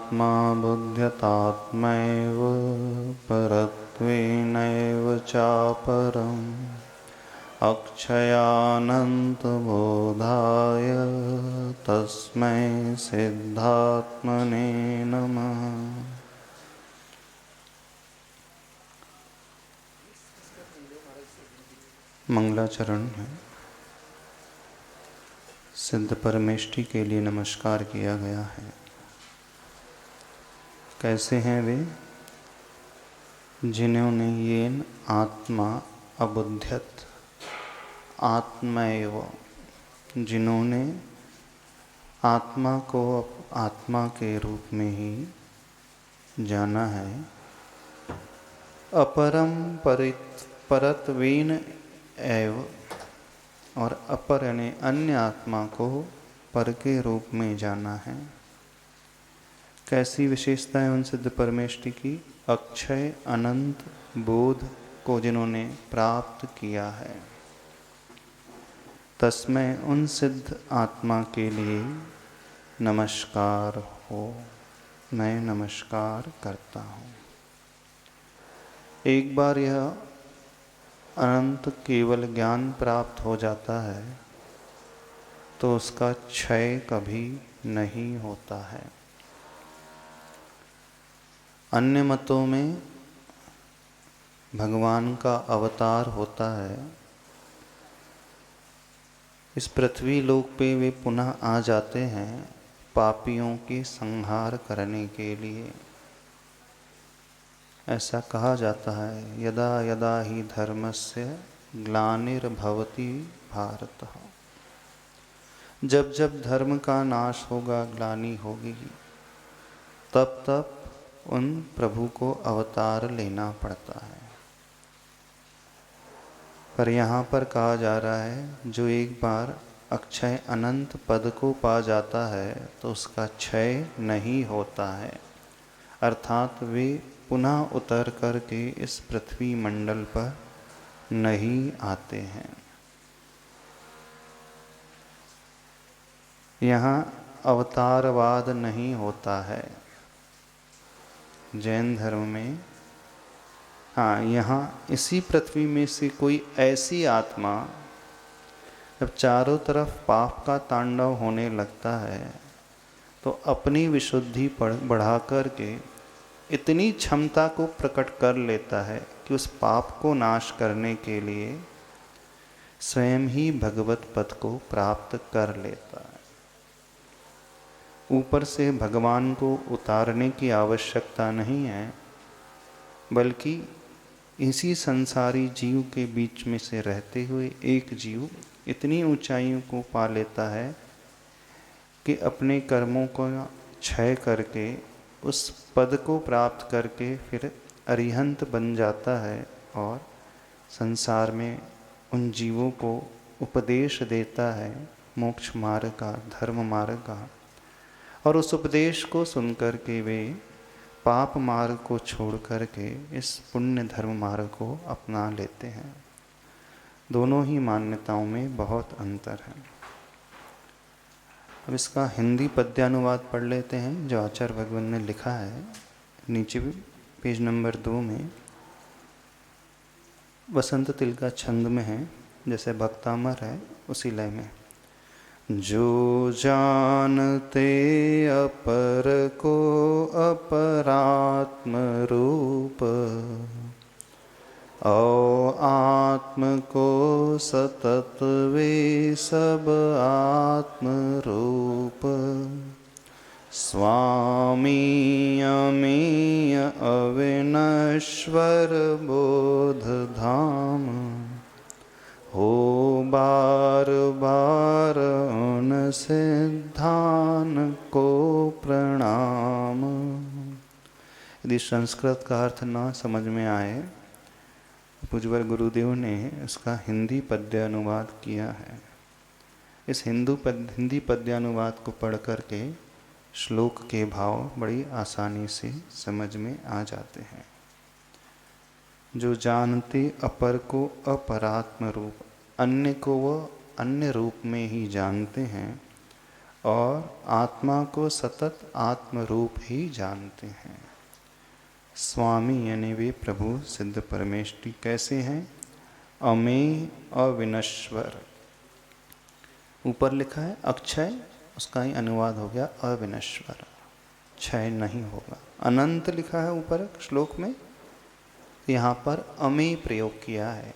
आत्मा बुध्यतात्मैव परत्वेनैव चापरम् अक्षयानन्तबोधाय तस्मै सिद्धात्मने नमः। मंगलाचरण है। सिद्ध परमेष्टि के लिए नमस्कार किया गया है। कैसे हैं वे? जिन्होंने येन आत्मा अबुध्यत आत्मैव, जिन्होंने आत्मा को आत्मा के रूप में ही जाना है। अपरम परत्वेन एव, और अपर यानी अन्य आत्मा को पर के रूप में जाना है। कैसी विशेषता है उन सिद्ध परमेष्टि की? अक्षय अनंत बोध को जिन्होंने प्राप्त किया है, तस्मै उन सिद्ध आत्मा के लिए नमस्कार हो। मैं नमस्कार करता हूँ। एक बार यह अनंत केवल ज्ञान प्राप्त हो जाता है तो उसका क्षय कभी नहीं होता है। अन्य मतों में भगवान का अवतार होता है, इस पृथ्वी लोक पे वे पुनः आ जाते हैं पापियों के संहार करने के लिए। ऐसा कहा जाता है, यदा यदा ही धर्मस्य ग्लानिर्भवति भारत। जब जब धर्म का नाश होगा, ग्लानि होगी, तब तब उन प्रभु को अवतार लेना पड़ता है। पर यहाँ पर कहा जा रहा है, जो एक बार अक्षय अनंत पद को पा जाता है तो उसका क्षय नहीं होता है। अर्थात वे पुनः उतर करके इस पृथ्वी मंडल पर नहीं आते हैं। यहाँ अवतारवाद नहीं होता है जैन धर्म में। हाँ, यहाँ इसी पृथ्वी में से कोई ऐसी आत्मा, जब चारों तरफ पाप का तांडव होने लगता है तो अपनी विशुद्धि बढ़ा करके इतनी क्षमता को प्रकट कर लेता है कि उस पाप को नाश करने के लिए स्वयं ही भगवत पद को प्राप्त कर लेता है। ऊपर से भगवान को उतारने की आवश्यकता नहीं है, बल्कि इसी संसारी जीव के बीच में से रहते हुए एक जीव इतनी ऊंचाइयों को पा लेता है कि अपने कर्मों को क्षय करके उस पद को प्राप्त करके फिर अरिहंत बन जाता है और संसार में उन जीवों को उपदेश देता है मोक्ष मार्ग का, धर्म मार्ग का। और उस उपदेश को सुनकर के वे पाप मार्ग को छोड़ करके इस पुण्य धर्म मार्ग को अपना लेते हैं। दोनों ही मान्यताओं में बहुत अंतर है। अब इसका हिंदी पद्यानुवाद पढ़ लेते हैं जो आचार्य भगवान ने लिखा है। नीचे भी पेज नंबर 2 में वसंत तिल का छंद में है, जैसे भक्तामर है उसी लय में। जो जानते अपर को अपरात्म रूप, और आत्म को सतत वे सब आत्म रूप। स्वामी अमीय अविनश्वर बोध धाम, हो बार बार उन सिद्धान को प्रणाम। यदि संस्कृत का अर्थ ना समझ में आए, पूज्यवर गुरुदेव ने इसका हिंदी पद्य अनुवाद किया है। इस हिंदी पद्यानुवाद को पढ़ करके श्लोक के भाव बड़ी आसानी से समझ में आ जाते हैं। जो जानते अपर को अपरात्म रूप, अन्य को वह अन्य रूप में ही जानते हैं, और आत्मा को सतत आत्म रूप ही जानते हैं। स्वामी यानी वे प्रभु सिद्ध परमेष्टि कैसे हैं? अमेय अविनश्वर। ऊपर लिखा है अक्षय, उसका ही अनुवाद हो गया अविनश्वर, क्षय नहीं होगा। अनंत लिखा है ऊपर श्लोक में, यहाँ पर अमेय प्रयोग किया है,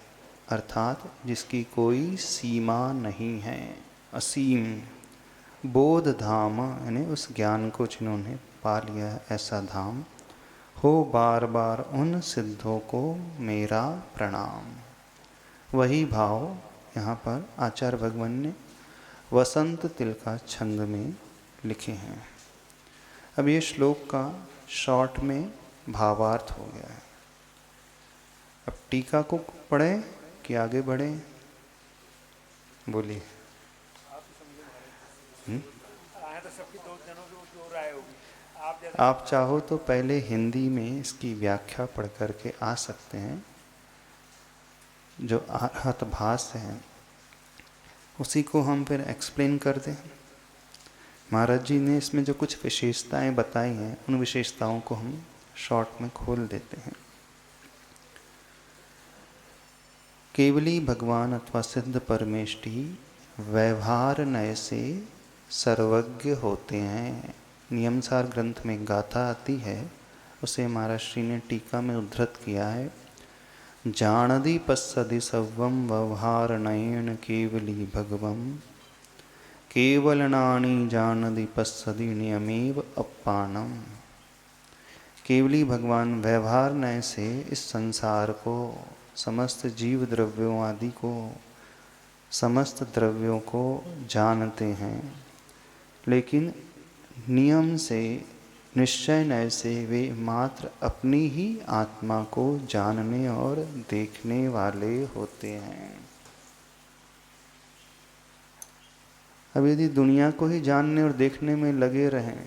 अर्थात जिसकी कोई सीमा नहीं है, असीम। बोध धाम यानी उस ज्ञान को जिन्होंने पा लिया है, ऐसा धाम। हो बार बार उन सिद्धों को मेरा प्रणाम। वही भाव यहाँ पर आचार्य भगवान ने वसंत तिलका छंद में लिखे हैं। अब ये श्लोक का शॉर्ट में भावार्थ हो गया है। अब टीका को पढ़ें कि आगे बढ़ें? बोलिए। आप चाहो तो पहले हिंदी में इसकी व्याख्या पढ़ करके आ सकते हैं। जो अर्थभास है उसी को हम फिर एक्सप्लेन कर दें। महाराज जी ने इसमें जो कुछ विशेषताएं बताई हैं, उन विशेषताओं को हम शॉर्ट में खोल देते हैं। केवली भगवान अथवा सिद्ध परमेष्टि व्यवहार नय से सर्वज्ञ होते हैं। नियमसार ग्रंथ में गाथा आती है, उसे महाराज श्री ने टीका में उद्धृत किया है। जानदि पश्यदि सव्वं व्यवहारणयेन केवली भगवं, केवलनानि जानदि पश्यदि नियमेव अप्पानम। केवली भगवान व्यवहार नय से इस संसार को, समस्त जीव द्रव्यों आदि को, समस्त द्रव्यों को जानते हैं, लेकिन नियम से, निश्चय नय से वे मात्र अपनी ही आत्मा को जानने और देखने वाले होते हैं। अब यदि दुनिया को ही जानने और देखने में लगे रहें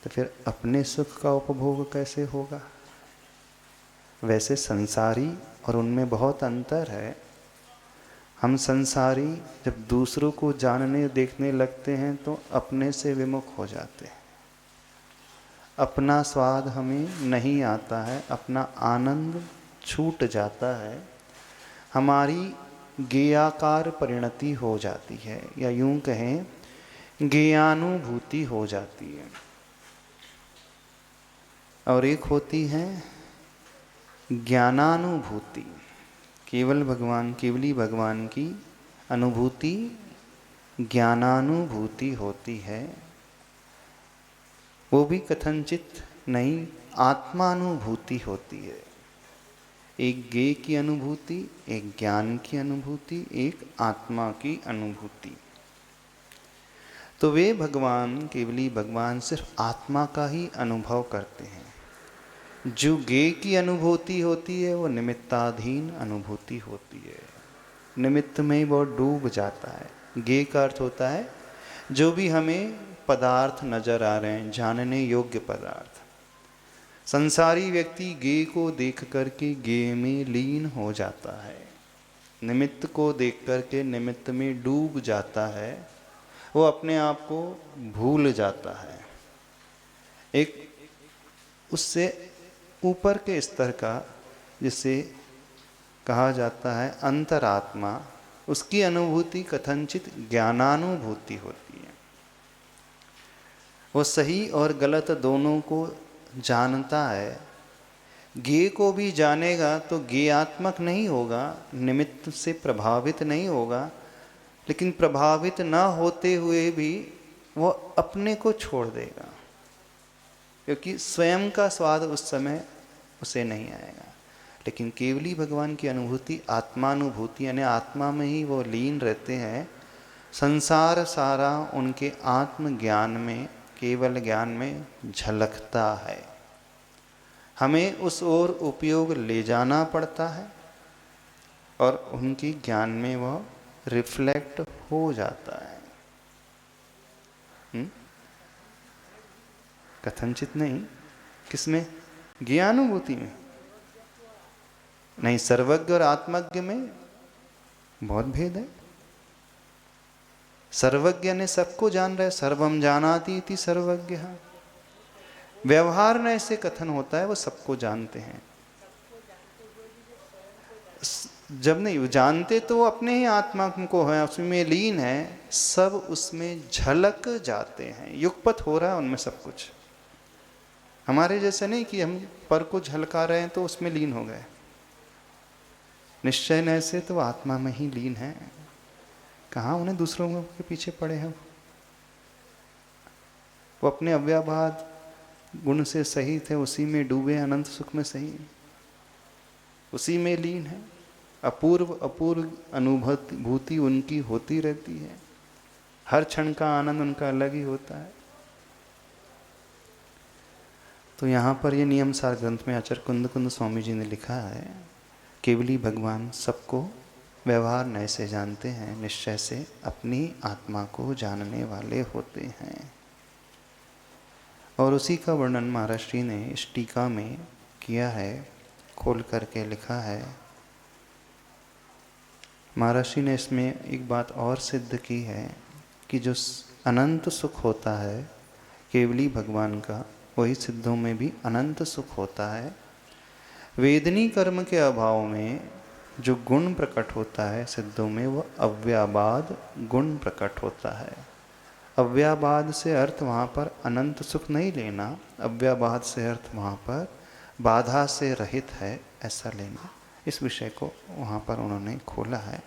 तो फिर अपने सुख का उपभोग कैसे होगा? वैसे संसारी और उनमें बहुत अंतर है। हम संसारी जब दूसरों को जानने देखने लगते हैं तो अपने से विमुख हो जाते हैं। अपना स्वाद हमें नहीं आता है, अपना आनंद छूट जाता है, हमारी ज्ञेयाकार परिणति हो जाती है, या यूं कहें ज्ञेयानुभूति हो जाती है। और एक होती है ज्ञानानुभूति। केवली भगवान की अनुभूति ज्ञानानुभूति होती है। वो भी कथनचित नहीं, आत्मानुभूति होती है। एक ज्ञेय की अनुभूति, एक ज्ञान की अनुभूति, एक आत्मा की अनुभूति। तो वे भगवान, केवली भगवान सिर्फ आत्मा का ही अनुभव करते हैं। जो ज्ञेय की अनुभूति होती है वो निमित्ताधीन अनुभूति होती है, निमित्त में वो डूब जाता है। ज्ञेय का अर्थ होता है जो भी हमें पदार्थ नजर आ रहे हैं, जानने योग्य पदार्थ। संसारी व्यक्ति ज्ञेय को देख करके ज्ञेय में लीन हो जाता है, निमित्त को देख करके निमित्त में डूब जाता है, वो अपने आप को भूल जाता है। एक उससे ऊपर के स्तर का, जिसे कहा जाता है अंतरात्मा, उसकी अनुभूति कथनचित ज्ञानानुभूति होती है। वो सही और गलत दोनों को जानता है। ज्ञेय को भी जानेगा तो ज्ञेयात्मक नहीं होगा, निमित्त से प्रभावित नहीं होगा, लेकिन प्रभावित न होते हुए भी वो अपने को छोड़ देगा, क्योंकि स्वयं का स्वाद उस समय उसे नहीं आएगा। लेकिन केवली भगवान की अनुभूति आत्मानुभूति, यानी आत्मा में ही वो लीन रहते हैं। संसार सारा उनके आत्मज्ञान में, केवल ज्ञान में झलकता है। हमें उस ओर उपयोग ले जाना पड़ता है और उनकी ज्ञान में वह रिफ्लेक्ट हो जाता है। कथनचित नहीं, किसमें? ज्ञानानुभूति में नहीं। सर्वज्ञ और आत्मज्ञ में बहुत भेद है। सर्वज्ञ ने सबको जान रहा है, सर्वम जानाति इति सर्वज्ञ। व्यवहार में ऐसे कथन होता है, वो सबको जानते हैं। जब नहीं जानते तो वो अपने ही आत्मा को है, उसमें लीन है, सब उसमें झलक जाते हैं। युगपत हो रहा है उनमें सब कुछ। हमारे जैसे नहीं कि हम पर को झलका रहे हैं तो उसमें लीन हो गए। निश्चय ऐसे तो आत्मा में ही लीन है। कहाँ उन्हें दूसरों के पीछे पड़े हैं। वो अपने अव्याभाद गुण से सही थे, उसी में डूबे, अनंत सुख में सही, उसी में लीन है। अपूर्व अपूर्व अनुभूति उनकी होती रहती है। हर क्षण का आनंद उनका अलग ही होता है। तो यहाँ पर ये नियम सार ग्रंथ में आचार्य कुंद कुंद स्वामी जी ने लिखा है, केवली भगवान सबको व्यवहार नए से जानते हैं, निश्चय से अपनी आत्मा को जानने वाले होते हैं। और उसी का वर्णन महाराज श्री ने इस टीका में किया है, खोल करके लिखा है। महाराज श्री ने इसमें एक बात और सिद्ध की है कि जो अनंत सुख होता है केवली भगवान का, वही सिद्धों में भी अनंत सुख होता है। वेदनी कर्म के अभाव में जो गुण प्रकट होता है सिद्धों में, वह अव्याबाद गुण प्रकट होता है। अव्याबाद से अर्थ वहाँ पर अनंत सुख नहीं लेना, अव्याबाद से अर्थ वहाँ पर बाधा से रहित है, ऐसा लेना। इस विषय को वहाँ पर उन्होंने खोला है।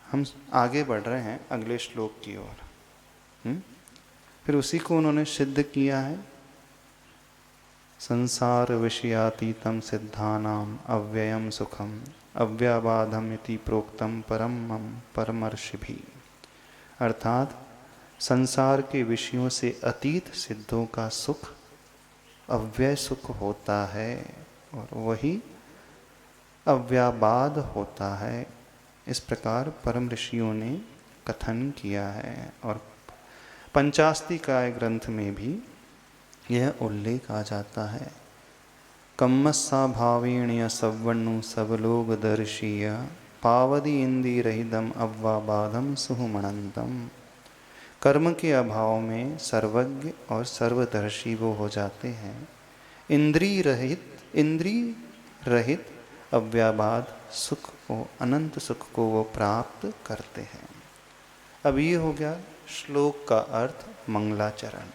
हम आगे बढ़ रहे हैं अगले श्लोक की ओर। फिर उसी को उन्होंने सिद्ध किया है। संसार विषयातीतम सिद्धानाम अव्ययम सुखम अव्याबाधम इति प्रोक्तम परमम परमर्षिभिः। अर्थात संसार के विषयों से अतीत सिद्धों का सुख अव्यय सुख होता है और वही अव्याबाद होता है। इस प्रकार परम ऋषियों ने कथन किया है। और पंचास्तिकाय ग्रंथ में भी यह उल्लेख आ जाता है। कम्मस्सा भावेण्य सवर्णु सबलोग दर्शीय पावदी इंदी रहिदम अव्वाबाधम सुहुमणंतम। कर्म के अभाव में सर्वज्ञ और सर्वदर्शी वो हो जाते हैं। इंद्रिय रहित अव्याबाद सुख को, अनंत सुख को वो प्राप्त करते हैं। अब ये हो गया श्लोक का अर्थ, मंगलाचरण।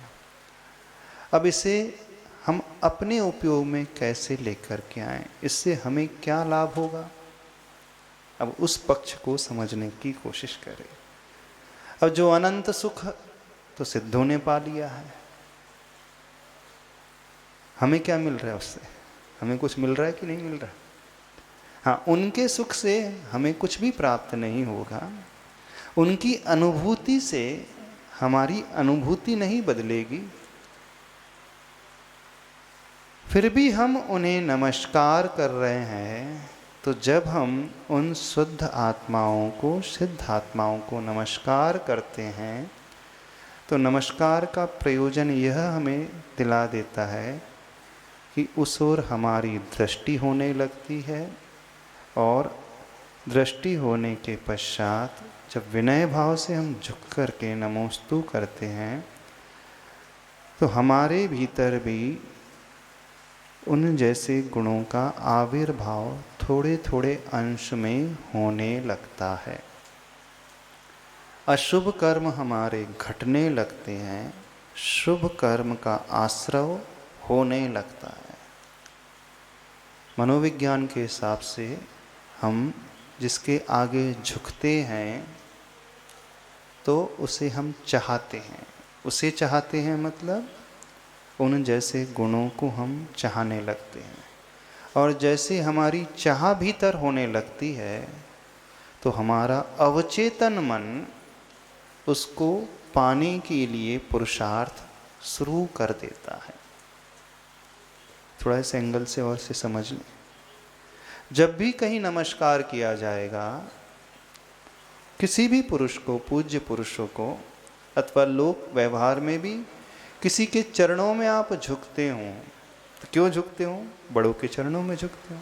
अब इसे हम अपने उपयोग में कैसे लेकर के आएं, इससे हमें क्या लाभ होगा, अब उस पक्ष को समझने की कोशिश करें। अब जो अनंत सुख तो सिद्धों ने पा लिया है, हमें क्या मिल रहा है उससे? हमें कुछ मिल रहा है कि नहीं मिल रहा? हाँ, उनके सुख से हमें कुछ भी प्राप्त नहीं होगा। उनकी अनुभूति से हमारी अनुभूति नहीं बदलेगी। फिर भी हम उन्हें नमस्कार कर रहे हैं। तो जब हम उन शुद्ध आत्माओं को, सिद्ध आत्माओं को नमस्कार करते हैं, तो नमस्कार का प्रयोजन यह हमें दिला देता है कि उस ओर हमारी दृष्टि होने लगती है। और दृष्टि होने के पश्चात जब विनय भाव से हम झुक कर के नमोस्तु करते हैं, तो हमारे भीतर भी उन जैसे गुणों का आविर्भाव थोड़े थोड़े अंश में होने लगता है। अशुभ कर्म हमारे घटने लगते हैं, शुभ कर्म का आश्रव होने लगता है। मनोविज्ञान के हिसाब से हम जिसके आगे झुकते हैं तो उसे हम चाहते हैं। उसे चाहते हैं मतलब उन जैसे गुणों को हम चाहने लगते हैं। और जैसे हमारी चाह भीतर होने लगती है तो हमारा अवचेतन मन उसको पाने के लिए पुरुषार्थ शुरू कर देता है। थोड़ा इस एंगल से और से समझ लें। जब भी कहीं नमस्कार किया जाएगा किसी भी पुरुष को, पूज्य पुरुषों को, अथवा लोक व्यवहार में भी किसी के चरणों में आप झुकते हो, तो क्यों झुकते हो? बड़ों के चरणों में झुकते हो।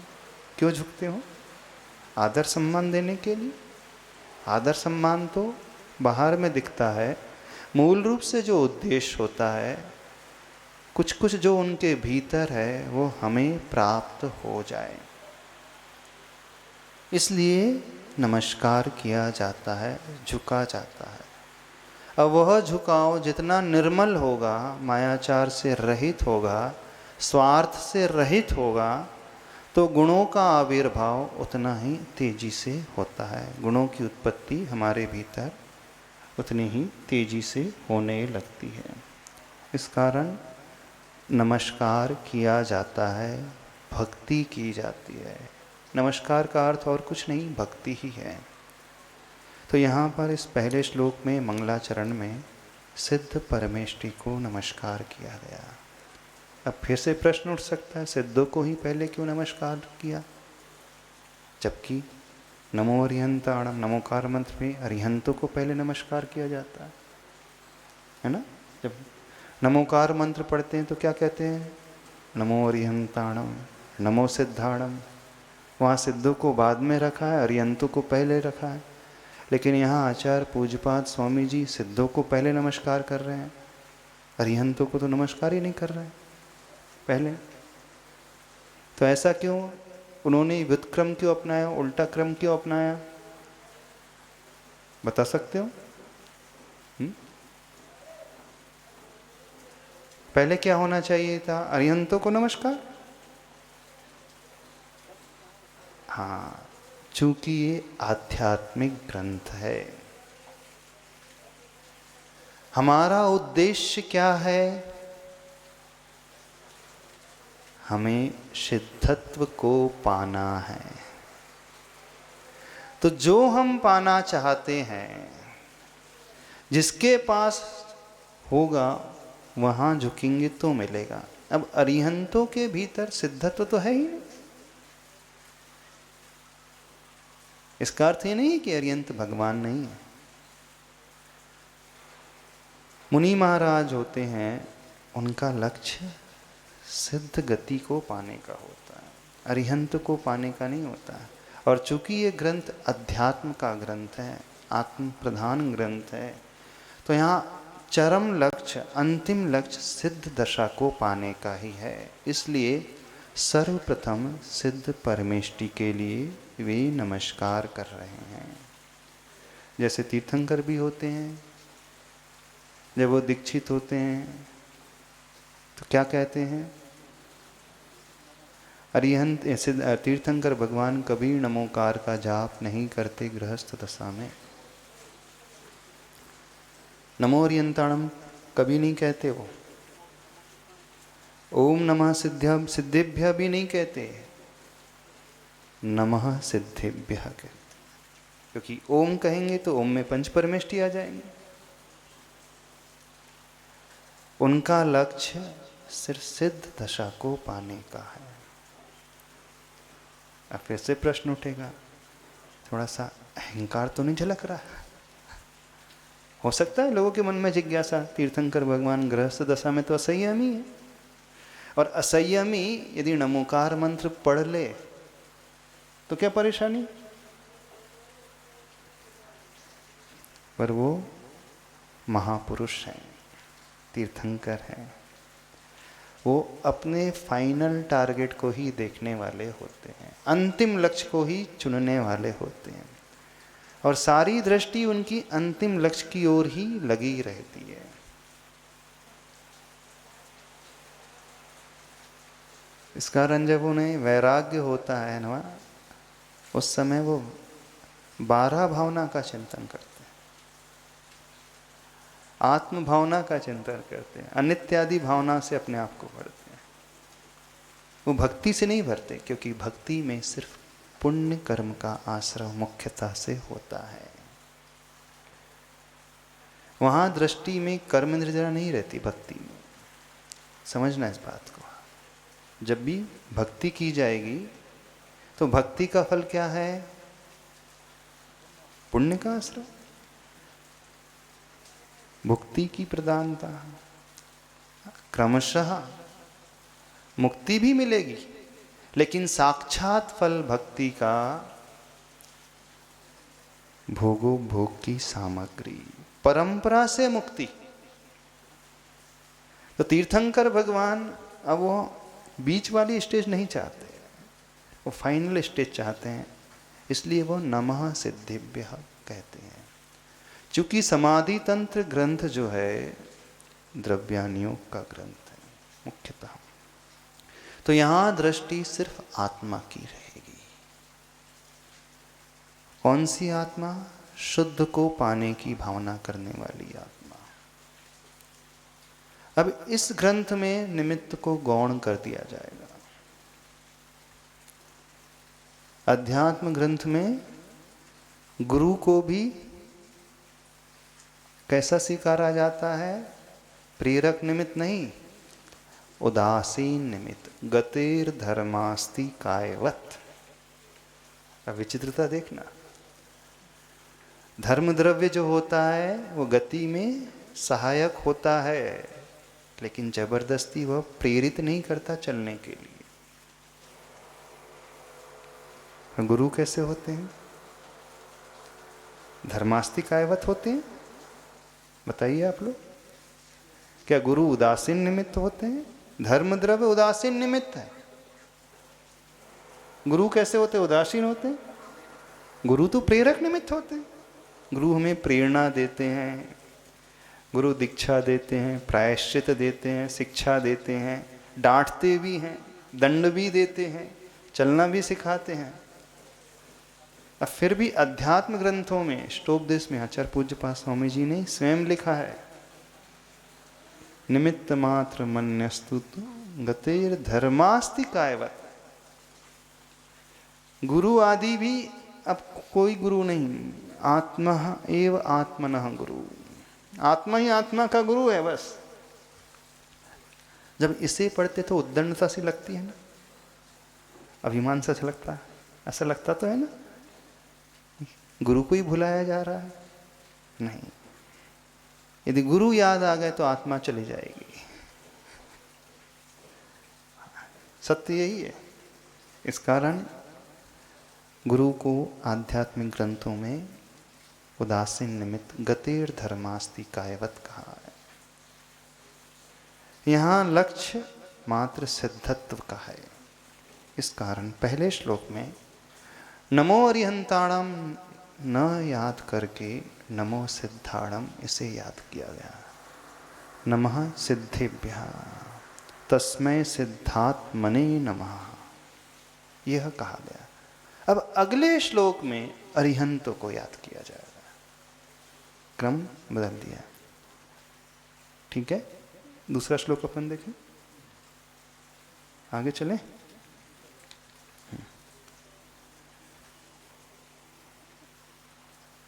क्यों झुकते हो? आदर सम्मान देने के लिए। आदर सम्मान तो बाहर में दिखता है, मूल रूप से जो उद्देश्य होता है, कुछ कुछ जो उनके भीतर है वो हमें प्राप्त हो जाए, इसलिए नमस्कार किया जाता है, झुका जाता है। अब वह झुकाव जितना निर्मल होगा, मायाचार से रहित होगा, स्वार्थ से रहित होगा, तो गुणों का आविर्भाव उतना ही तेजी से होता है। गुणों की उत्पत्ति हमारे भीतर उतनी ही तेजी से होने लगती है। इस कारण नमस्कार किया जाता है, भक्ति की जाती है। नमस्कार का अर्थ और कुछ नहीं, भक्ति ही है। तो यहाँ पर इस पहले श्लोक में मंगलाचरण में सिद्ध परमेष्टि को नमस्कार किया गया। अब फिर से प्रश्न उठ सकता है, सिद्धों को ही पहले क्यों नमस्कार किया, जबकि नमो अरिहंताणम, नमोकार मंत्र में अरिहंतों को पहले नमस्कार किया जाता है ना। जब नमोकार मंत्र पढ़ते हैं तो क्या कहते हैं, नमो अरिहंताणम, नमो सिद्धाणम। वहाँ सिद्धों को बाद में रखा है, अरिहंतों को पहले रखा है। लेकिन यहाँ आचार्य पूज्यपाद स्वामी जी सिद्धों को पहले नमस्कार कर रहे हैं, अरिहंतों को तो नमस्कार ही नहीं कर रहे हैं पहले। तो ऐसा क्यों, उन्होंने व्युत्क्रम क्यों अपनाया, उल्टा क्रम क्यों अपनाया, बता सकते हो? पहले क्या होना चाहिए था, अरिहंतों को नमस्कार। हाँ, चूंकि ये आध्यात्मिक ग्रंथ है। हमारा उद्देश्य क्या है, हमें सिद्धत्व को पाना है। तो जो हम पाना चाहते हैं, जिसके पास होगा वहां झुकेंगे तो मिलेगा। अब अरिहंतों के भीतर सिद्धत्व तो है ही नहीं। इसका अर्थ ये नहीं है कि अरिहंत भगवान नहीं है। मुनि महाराज होते हैं, उनका लक्ष्य सिद्ध गति को पाने का होता है, अरिहंत को पाने का नहीं होता है। और चूंकि ये ग्रंथ अध्यात्म का ग्रंथ है, आत्म प्रधान ग्रंथ है, तो यहाँ चरम लक्ष्य, अंतिम लक्ष्य सिद्ध दशा को पाने का ही है। इसलिए सर्वप्रथम सिद्ध परमेष्टि के लिए वे नमस्कार कर रहे हैं। जैसे तीर्थंकर भी होते हैं, जब वो दीक्षित होते हैं तो क्या कहते हैं, अरिहंत तीर्थंकर भगवान कभी नमोकार का जाप नहीं करते गृहस्थ दशा में। नमो अरिहंताणम कभी नहीं कहते वो। ओम नमः सिद्धिभ्य भी नहीं कहते, नमः सिद्धिभ्य कहते। क्योंकि ओम कहेंगे तो ओम में पंच परमेष्टि आ जाएंगे। उनका लक्ष्य सिर्फ सिद्ध दशा को पाने का है। अब फिर से प्रश्न उठेगा, थोड़ा सा अहंकार तो नहीं झलक रहा? हो सकता है लोगों के मन में जिज्ञासा, तीर्थंकर भगवान गृहस्थ दशा में तो असंयमी है, और असंयमी यदि नमोकार मंत्र पढ़ ले तो क्या परेशानी? पर वो महापुरुष हैं, तीर्थंकर हैं, वो अपने फाइनल टारगेट को ही देखने वाले होते हैं, अंतिम लक्ष्य को ही चुनने वाले होते हैं, और सारी दृष्टि उनकी अंतिम लक्ष्य की ओर ही लगी रहती है। इस कारण जब उन्हें वैराग्य होता है ना, उस समय वो 12 भावना का चिंतन करते हैं, आत्म भावना का चिंतन करते हैं, अनित्यादि भावना से अपने आप को भरते हैं। वो भक्ति से नहीं भरते, क्योंकि भक्ति में सिर्फ पुण्य कर्म का आश्रय मुख्यता से होता है। वहां दृष्टि में कर्म निर्जरा नहीं रहती भक्ति में। समझना इस बात को। जब भी भक्ति की जाएगी तो भक्ति का फल क्या है, पुण्य का आश्रय, मुक्ति की प्रदानता। क्रमशः मुक्ति भी मिलेगी, लेकिन साक्षात फल भक्ति का भोगो भोग की सामग्री, परंपरा से मुक्ति। तो तीर्थंकर भगवान अब वो बीच वाली स्टेज नहीं चाहते, वो फाइनल स्टेज चाहते हैं, इसलिए वो नमः सिद्धिभ्यः कहते हैं। चूंकि समाधि तंत्र ग्रंथ जो है द्रव्यानुयोग का ग्रंथ है मुख्यतः, तो यहां दृष्टि सिर्फ आत्मा की रहेगी। कौन सी आत्मा? शुद्ध को पाने की भावना करने वाली आत्मा। अब इस ग्रंथ में निमित्त को गौण कर दिया जाएगा। अध्यात्म ग्रंथ में गुरु को भी कैसा स्वीकारा जाता है? प्रेरक निमित्त नहीं, उदासीन निमित्त। गतिर धर्मास्ति कायवत। अब विचित्रता देखना, धर्म द्रव्य जो होता है वो गति में सहायक होता है, लेकिन जबरदस्ती वह प्रेरित नहीं करता चलने के लिए। गुरु कैसे होते हैं? धर्मास्ति कायवत होते हैं? बताइए आप लोग, क्या गुरु उदासीन निमित्त होते हैं? धर्म द्रव्य उदासीन निमित्त है। गुरु कैसे होते? उदासीन होते हैं। गुरु तो प्रेरक निमित्त होते हैं। गुरु हमें प्रेरणा देते हैं, गुरु दीक्षा देते हैं, प्रायश्चित देते हैं, शिक्षा देते हैं, डांटते भी हैं, दंड भी देते हैं, चलना भी सिखाते हैं। अब फिर भी अध्यात्म ग्रंथों में, ष्टोपदेश में आचार्य पूज्यपाद स्वामी जी ने स्वयं लिखा है, निमित्त मात्र मन्यस्तु गतेर धर्मास्ति कायवत। गुरु आदि भी अब कोई गुरु नहीं, आत्मा एव आत्मनः गुरु। आत्मा ही आत्मा का गुरु है बस। जब इसे पढ़ते तो उद्दंडता सी लगती है ना, अभिमान सा लगता है, ऐसा लगता तो है ना, गुरु को ही भुलाया जा रहा है। नहीं, यदि गुरु याद आ गए तो आत्मा चली जाएगी। सत्य यही है। इस कारण गुरु को आध्यात्मिक ग्रंथों में उदासीन निमित्त गतेर धर्मास्ति कायवत कहा है। यहां लक्ष्य मात्र सिद्धत्व का है। इस कारण पहले श्लोक में नमो अरिहंताणम न याद करके नमो सिद्धाणम इसे याद किया गया। नमः सिद्धेभ्यः तस्मै सिद्धात्मने नमः, यह कहा गया। अब अगले श्लोक में अरिहंतों को याद किया जाएगा। क्रम बदल दिया। ठीक है, दूसरा श्लोक अपन देखें, आगे चलें।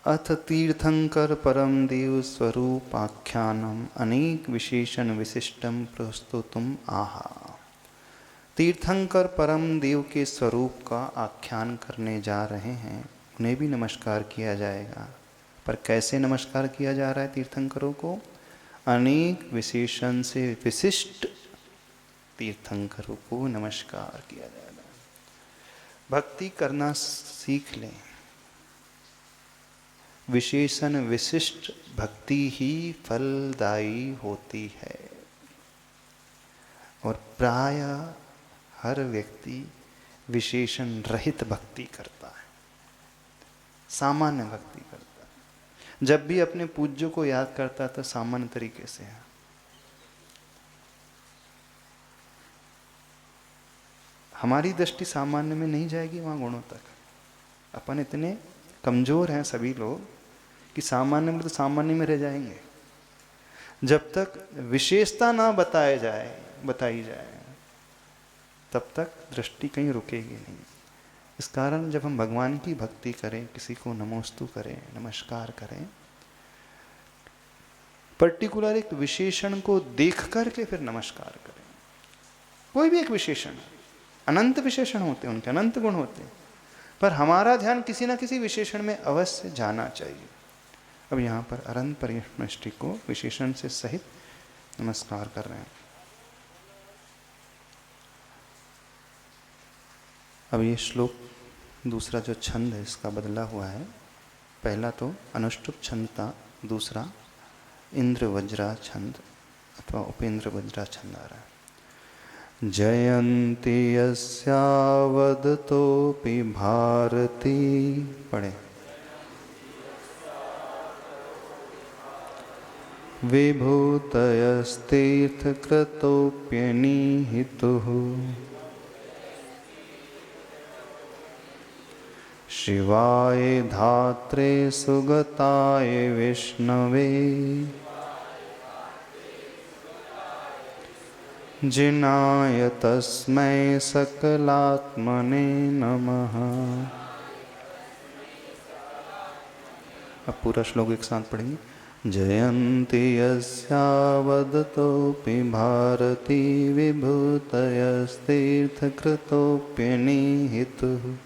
अथ तीर्थंकर परम देव स्वरूपाख्यानम अनेक विशेषण विशिष्टम प्रस्तुतुम आहा। तीर्थंकर परम देव के स्वरूप का आख्यान करने जा रहे हैं, उन्हें भी नमस्कार किया जाएगा। पर कैसे नमस्कार किया जा रहा है तीर्थंकरों को? अनेक विशेषण से विशिष्ट तीर्थंकरों को नमस्कार किया जाएगा। भक्ति करना सीख लें। विशेषण विशिष्ट भक्ति ही फलदायी होती है, और प्राय हर व्यक्ति विशेषण रहित भक्ति करता है, सामान्य भक्ति करता है। जब भी अपने पूज्य को याद करता है तो सामान्य तरीके से है। हमारी दृष्टि सामान्य में नहीं जाएगी वहां गुणों तक। अपन इतने कमजोर हैं सभी लोग कि सामान्य में तो सामान्य में रह जाएंगे। जब तक विशेषता ना बताई जाए तब तक दृष्टि कहीं रुकेगी नहीं। इस कारण जब हम भगवान की भक्ति करें, किसी को नमोस्तु करें, नमस्कार करें, पर्टिकुलर एक विशेषण को देख करके फिर नमस्कार करें। कोई भी एक विशेषण, अनंत विशेषण होते हैं, उनके अनंत गुण होते हैं, पर हमारा ध्यान किसी न किसी विशेषण में अवश्य जाना चाहिए। अब यहाँ पर अनंत परिष्टि को विशेषण से सहित नमस्कार कर रहे हैं। अब ये श्लोक दूसरा जो छंद है इसका बदला हुआ है। पहला तो अनुष्टुप छंद था, दूसरा इंद्र वज्रा छंद अथवा उपेंद्र वज्रा छंद आ रहा है। जयंती यस्यावदतोऽपि भारती, पढ़े, विभूतयस्तीर्थकृतोऽप्यनिहितुः, शिवाय धात्रे सुगताय विष्णवे, जिनाय तस्मै सकलात्मने नमः। अब पूरा श्लोक एक साथ पढ़ेंगे। जयन्ति यस्यावदतोऽपि भारती, विभूतयस्तीर्थकृतोऽप्यनिहितुः,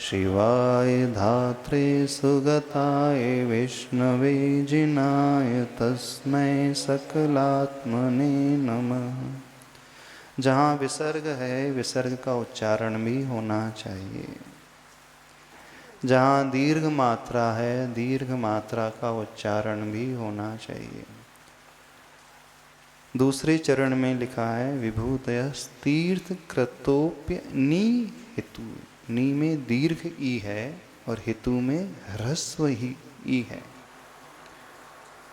शिवाय धात्रे सुगताय विष्णवे, जिनाय तस्मै सकलात्मने नमः। जहाँ विसर्ग है, विसर्ग का उच्चारण भी होना चाहिए। जहाँ दीर्घ मात्रा है, दीर्घ मात्रा का उच्चारण भी होना चाहिए। दूसरे चरण में लिखा है विभूतयस्तीर्थ कृतोप्य निहितु। नी में दीर्घ ई है और हितु में ह्रस्व ही ई है।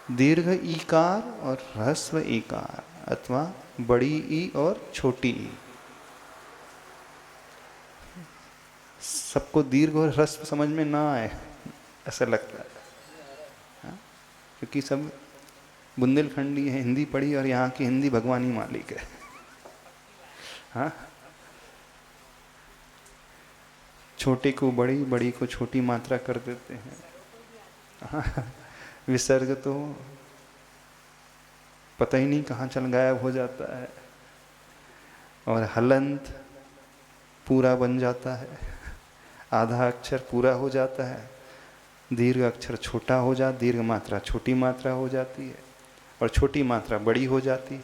दीर्घ ईकार और ह्रस्व ईकार अथवा बड़ी ई और छोटी ई, सबको दीर्घ और ह्रस्व समझ में ना आए ऐसा लगता है, क्योंकि सब बुंदेलखंडी है, हिंदी पढ़ी और यहाँ की हिंदी भगवान ही मालिक है। हाँ, छोटे को बड़ी, बड़ी को छोटी मात्रा कर देते हैं। हाँ, विसर्ग तो पता ही नहीं कहाँ चल गायब हो जाता है, और हलंत पूरा बन जाता है, आधा अक्षर पूरा हो जाता है, दीर्घ अक्षर छोटा हो जाता, दीर्घ मात्रा छोटी मात्रा हो जाती है, और छोटी मात्रा बड़ी हो जाती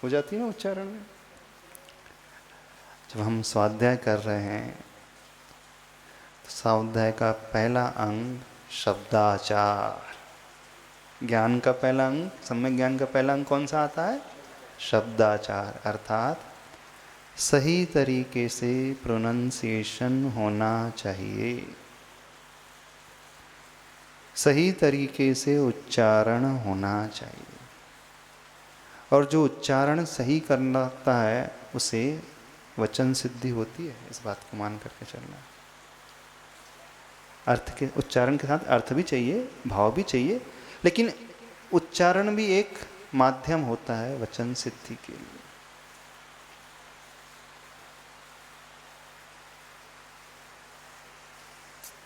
है ना उच्चारण में। जब हम स्वाध्याय कर रहे हैं तो स्वाध्याय का पहला अंग शब्दाचार, ज्ञान का पहला अंग, सम्यक ज्ञान का पहला अंग कौन सा आता है? शब्दाचार, अर्थात सही तरीके से प्रोनंसिएशन होना चाहिए, सही तरीके से उच्चारण होना चाहिए, और जो उच्चारण सही करना लगता है उसे वचन सिद्धि होती है। इस बात को मान करके चलना। अर्थ के, उच्चारण के साथ अर्थ भी चाहिए, भाव भी चाहिए, लेकिन उच्चारण भी एक माध्यम होता है वचन सिद्धि के लिए।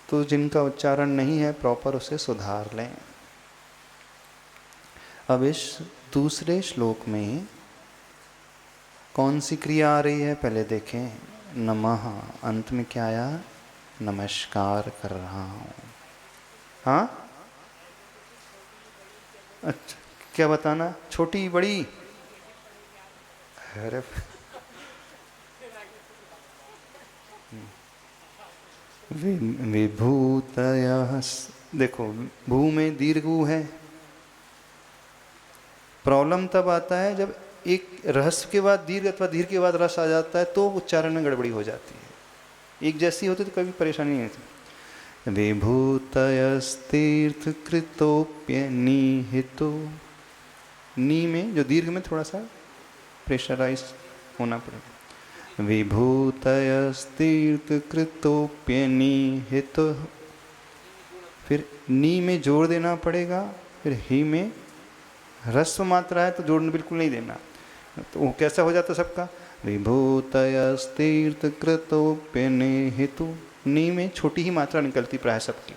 तो जिनका उच्चारण नहीं है प्रॉपर, उसे सुधार लें। अब इस दूसरे श्लोक में कौन सी क्रिया आ रही है पहले देखें। नमः, अंत में क्या आया? नमस्कार कर रहा हूं। हाँ, अच्छा, क्या बताना? छोटी बड़ी? अरे विभूतयः, देखो भू में दीर्घ ऊ है। प्रॉब्लम तब आता है जब एक रहस्य के बाद दीर्घ अथवा दीर्घ के बाद रस आ जाता है, तो उच्चारण में गड़बड़ी हो जाती है। एक जैसी होती तो कभी परेशानी नहीं होती। विभूतयस्तीर्थ कृतोप्यनिहितो, नी में जो दीर्घ में थोड़ा सा प्रेशराइज होना पड़ेगा। विभूतयस्तीर्थ कृतोप्यनिहितो, फिर नी में जोड़ देना पड़ेगा, फिर ही में ह्रस्व मात्रा है तो जोड़ना बिल्कुल नहीं देना। तो वो कैसा हो जाता सबका? विभूतयस्तीर्थ कृतोप्यनिहितो, नी में छोटी ही मात्रा निकलती प्राय सबकी,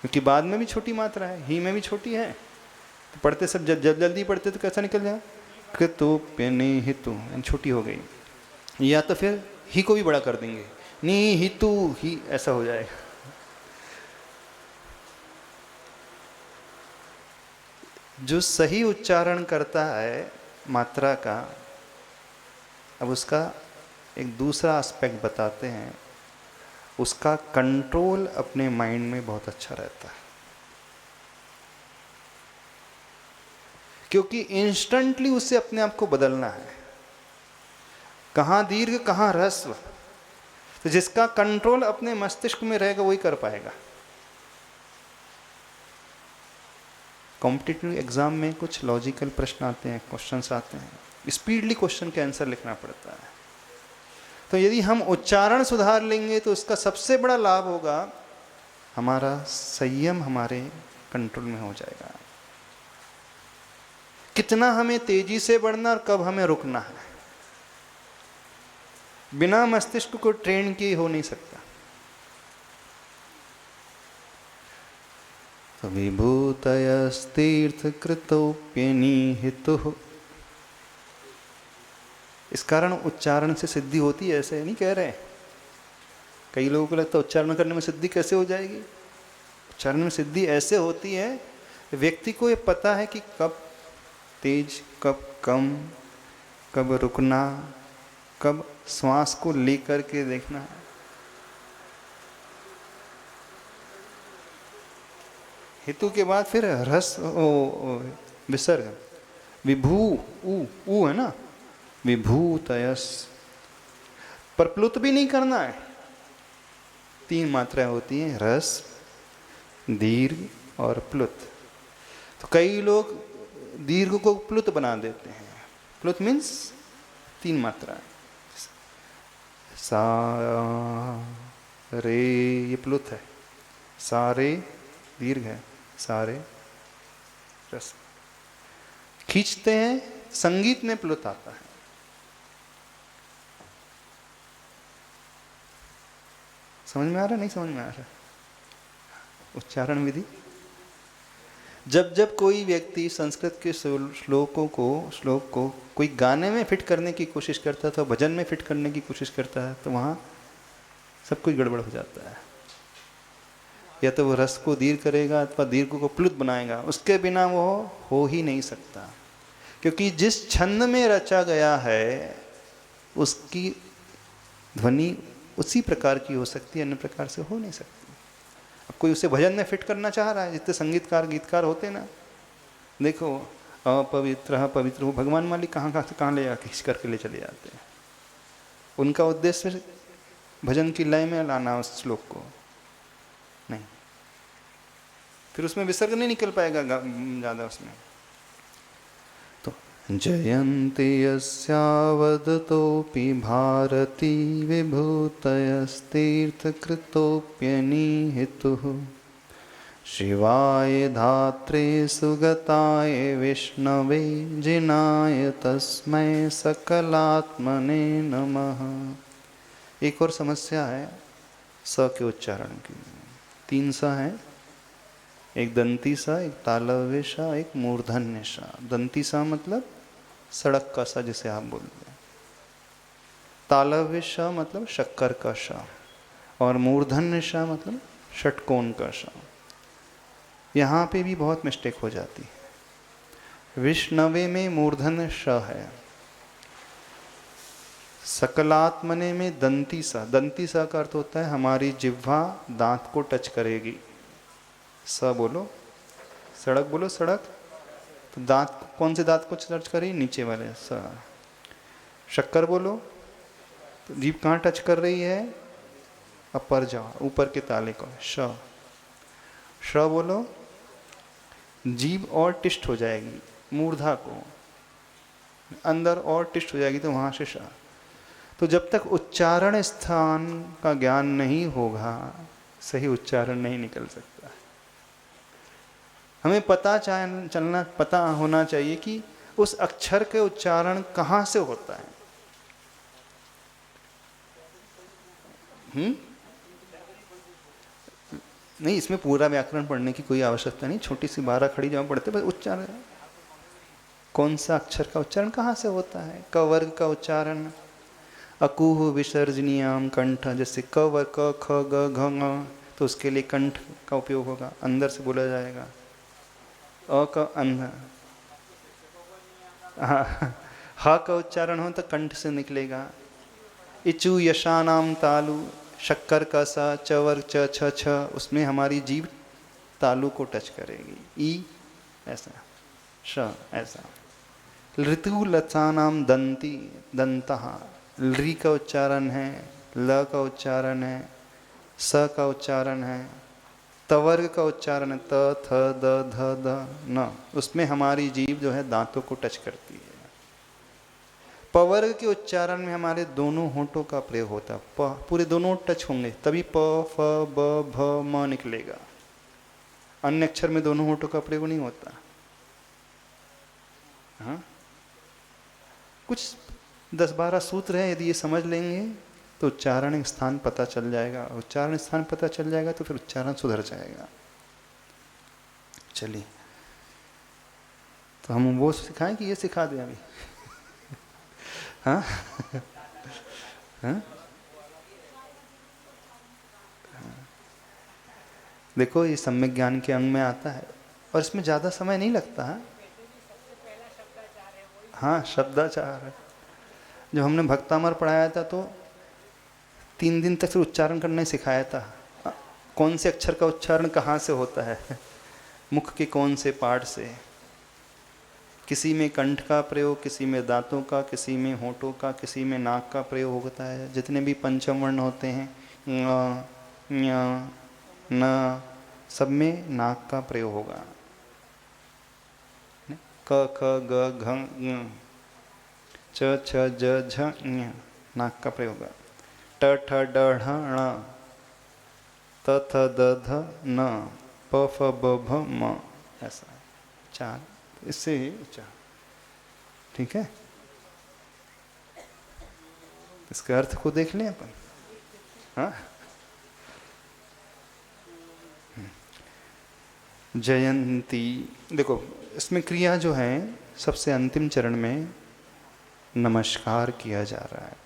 क्योंकि बाद में भी छोटी मात्रा है, ही में भी छोटी है। तो पढ़ते सब जल्दी पढ़ते तो कैसा निकल जाए? कृतोप्यनिहितो, छोटी हो गई। या तो फिर ही को भी बड़ा कर देंगे, निहितु ही, ऐसा हो जाएगा। जो सही उच्चारण करता है मात्रा का, अब उसका एक दूसरा एस्पेक्ट बताते हैं। उसका कंट्रोल अपने माइंड में बहुत अच्छा रहता है, क्योंकि इंस्टेंटली उसे अपने आप को बदलना है। कहाँ दीर्घ कहाँ ह्रस्व, तो जिसका कंट्रोल अपने मस्तिष्क में रहेगा वही कर पाएगा। कॉम्पिटिटिव एग्जाम में कुछ लॉजिकल प्रश्न आते हैं, क्वेश्चंस आते हैं, स्पीडली क्वेश्चन के आंसर लिखना पड़ता है। तो यदि हम उच्चारण सुधार लेंगे तो उसका सबसे बड़ा लाभ होगा, हमारा संयम हमारे कंट्रोल में हो जाएगा। कितना हमें तेजी से बढ़ना और कब हमें रुकना है, बिना मस्तिष्क को ट्रेन किए हो नहीं सकता। तो विभूतयस्तीर्थकृतोप्यनिहितुः, इस कारण उच्चारण से सिद्धि होती है, ऐसे नहीं कह रहे। कई लोगों को लगता है उच्चारण करने में सिद्धि कैसे हो जाएगी। उच्चारण में सिद्धि ऐसे होती है, व्यक्ति को ये पता है कि कब तेज, कब कम, कब रुकना, कब श्वास को लेकर के देखना है। हेतु के बाद फिर रस विसर्ग, विभू ऊ है ना, विभूतयस, पर प्लुत भी नहीं करना है। 3 मात्राएं होती हैं, रस, दीर्घ और प्लुत। तो कई लोग दीर्घ को प्लुत बना देते हैं। प्लुत मीन्स 3 मात्राएं, सा रे, ये प्लुत है, सारे दीर्घ है, सारे रस। खींचते हैं, संगीत में प्लुत आता है। समझ में आ रहा, नहीं समझ में आ रहा उच्चारण विधि। जब जब कोई व्यक्ति संस्कृत के श्लोक को कोई गाने में फिट करने की कोशिश करता है, तो भजन में फिट करने की कोशिश करता है, तो वहाँ सब कुछ गड़बड़ हो जाता है। या तो वो रस को दीर्घ करेगा अथवा दीर्घ को प्लुत बनाएगा, उसके बिना वो हो ही नहीं सकता। क्योंकि जिस छंद में रचा गया है उसकी ध्वनि उसी प्रकार की हो सकती है, अन्य प्रकार से हो नहीं सकती। अब कोई उसे भजन में फिट करना चाह रहा है, जितने संगीतकार गीतकार होते ना, देखो अपवित्र पवित्र, वो भगवान मालिक कहाँ ले जाके खींच करके ले चले जाते हैं। उनका उद्देश्य भजन की लय में लाना उस श्लोक को नहीं, फिर उसमें विसर्ग नहीं निकल पाएगा ज़्यादा उसमें। तो जयन्ति यस्यावदतोऽपि भारती विभूतयस्तीर्थकृतोऽप्यनिहितुः, शिवाय धात्रे सुगताय विष्णवे जिनाय तस्मै सकलात्मने नमः। एक और समस्या है स के उच्चारण की। 3 स हैं, एक दंती सा, एक तालव्य सा, एक मूर्धन्य सा। दंती सा मतलब सड़क का सा जिसे आप बोलते हैं, तालव्य सा मतलब शक्कर का सा, और मूर्धन्य सा मतलब षटकोण का सा। यहाँ पे भी बहुत मिस्टेक हो जाती है। विष्णवे में मूर्धन्य श है, सकलात्मने में दंती सा। दंती सा का अर्थ होता है हमारी जिह्वा दांत को टच करेगी। स बोलो, सड़क बोलो, सड़क, तो दांत कौन से दांत को टच करेगी, नीचे वाले स। शक्कर बोलो, तो जीभ कहाँ टच कर रही है, अपर जाओ, ऊपर के ताले को। श बोलो, जीभ और टिस्ट हो जाएगी, मूर्धा को अंदर और टिस्ट हो जाएगी, तो वहाँ से श। तो जब तक उच्चारण स्थान का ज्ञान नहीं होगा, सही उच्चारण नहीं निकल सकता। हमें पता होना चाहिए कि उस अक्षर के उच्चारण कहाँ से होता है। नहीं, इसमें पूरा व्याकरण पढ़ने की कोई आवश्यकता नहीं, छोटी सी 12 खड़ी जहाँ पढ़ते बस उच्चारण, कौन सा अक्षर का उच्चारण कहाँ से होता है। क वर्ग का उच्चारण, अकुह विसर्जनीयाम कंठ, जैसे क वर्ग क ख ग घ ङ, तो उसके लिए कंठ का उपयोग होगा, अंदर से बोला जाएगा। अ का अंध, ह का उच्चारण हो तो कंठ से निकलेगा। इचु यशानाम तालु, शक्कर का सा, चवर च छ छ, उसमें हमारी जीभ तालु को टच करेगी। ई ऐसा, श ऐसा। ऋतु लतानाम दंती, दंतः, री का उच्चारण है, ल का उच्चारण है, स का उच्चारण है, तवर्ग का उच्चारण है, त थ द ध द न, उसमें हमारी जीभ जो है दांतों को टच करती है। पवर्ग के उच्चारण में हमारे दोनों होंठों का प्रयोग होता है, प पूरे दोनों टच होंगे तभी प फ ब भ म निकलेगा। अन्य अक्षर में दोनों होंठों का प्रयोग नहीं होता। हाँ, कुछ 10-12 सूत्र है, यदि ये समझ लेंगे तो उच्चारण स्थान पता चल जाएगा। उच्चारण स्थान पता चल जाएगा तो फिर उच्चारण सुधर जाएगा। चलिए, तो हम वो सिखाएं कि ये सिखा दें अभी? हाँ हाँ, देखो ये सम्यक ज्ञान के अंग में आता है और इसमें ज़्यादा समय नहीं लगता है। हाँ, शब्दाचार। जब हमने भक्तामर पढ़ाया था तो 3 दिन तक फिर उच्चारण करना ही सिखाया था। कौन से अक्षर का उच्चारण कहाँ से होता है, मुख के कौन से पार्ट से, किसी में कंठ का प्रयोग, किसी में दांतों का, किसी में होठों का, किसी में नाक का प्रयोग होता है। जितने भी पंचम वर्ण होते हैं ङ, ञ, न, सब में नाक का प्रयोग होगा। क ख ग घ ङ, च छ ज झ ञ, नाक का प्रयोग होगा। ट ठ ड ढ ण, त थ द ध न, प फ ब भ म, ऐसा 4, इससे ही उच्चारण। ठीक है, इसके अर्थ को देख लें अपन। हाँ, जयंती, देखो इसमें क्रिया जो है सबसे अंतिम चरण में नमस्कार किया जा रहा है।